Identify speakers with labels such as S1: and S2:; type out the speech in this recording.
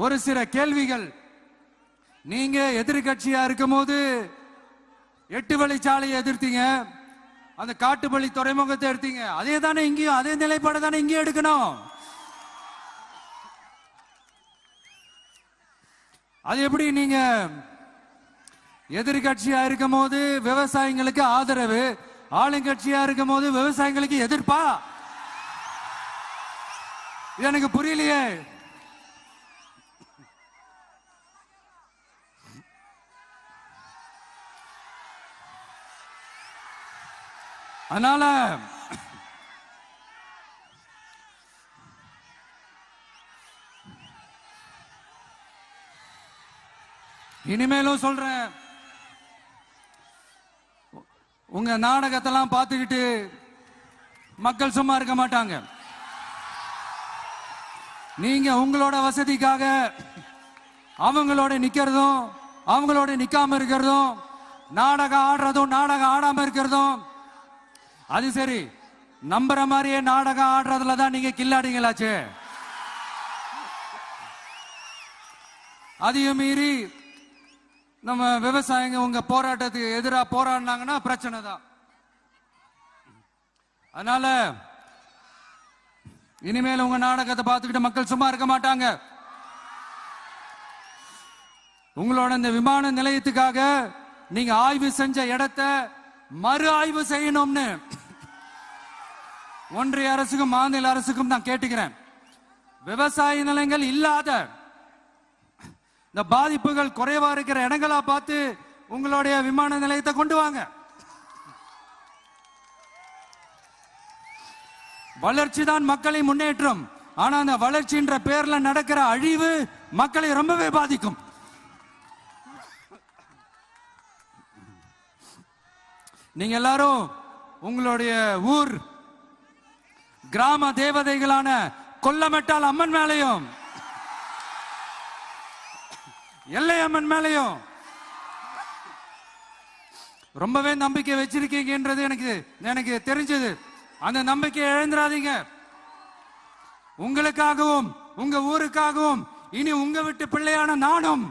S1: ஒரு சில கேள்விகள். நீங்க எதிர்கட்சியா இருக்கும் போது 8 வழிச்சாலையை எதிர்த்தீங்க, அந்த காட்டுப்பள்ளி துறைமுகத்தை எடுத்தீங்க. அதே தானே இங்கேயும், அதே நிலைப்பாடு தானே இங்கேயும் எடுக்கணும். அது எப்படி நீங்க எதிர்கட்சியா இருக்கும் போது விவசாயிகளுக்கு ஆதரவு, ஆளுங்கட்சியா இருக்கும் போது விவசாயிகளுக்கு எதிர்ப்பா? இது எனக்கு புரியலையே. அதனால இனிமேலும் சொல்றேன், உங்க நாடகத்தெல்லாம் பார்த்துக்கிட்டு மக்கள் சும்மா இருக்க மாட்டாங்க. நீங்க உங்களோட வசதிக்காக அவங்களோட நிக்கிறதும் அவங்களோட நிக்காம இருக்கிறதும், நாடகம் ஆடுறதும் நாடகம் ஆடாம இருக்கிறதும், அது சரி. நம்புற மாதிரியே நாடகம் ஆடுறதுல தான் நீங்க கில்லாடிங்களாச்சு. அதையும் மீறி நம்ம விவசாயிங்க உங்க போராட்டத்துக்கு எதிராக போராடினாங்கன்னா பிரச்சனை தான். அதனால இனிமேல் உங்க நாடகத்தை பார்த்துக்கிட்டு மக்கள் சும்மா இருக்க மாட்டாங்க. உங்களோட இந்த விமான நிலையத்துக்காக நீங்க ஆய்வு செஞ்ச இடத்தை மறு ஆய்வு செய்யணும்னு ஒன்றிய அரசுக்கும் மாநில அரசுக்கும் நான் கேட்டுக்கிறேன். விவசாய நிலங்கள் இல்லாத இந்த பாதிப்புகள் குறைவா இருக்கிற இடங்களா பார்த்து உங்களுடைய விமான நிலையத்தை கொண்டு வாங்க. வளர்ச்சி தான் மக்களை முன்னேற்றம். ஆனா அந்த வளர்ச்சின்ற பேர்ல நடக்கிற அழிவு மக்களை ரொம்பவே பாதிக்கும். நீங்க எல்லாரும் உங்களுடைய ஊர் கிராம தேவதைகளான கொல்லமெட்டால் அம்மன் மேலையும் எல்லை அம்மன் மேலையும் ரொம்பவே நம்பிக்கை வச்சிருக்கீங்கன்றது எனக்கு தெரிஞ்சது. அந்த நம்பிக்கையை இழந்துடாதீங்க. உங்களுக்காகவும் உங்க ஊருக்காகவும் இனி உங்க வீட்டு பிள்ளையான நானும்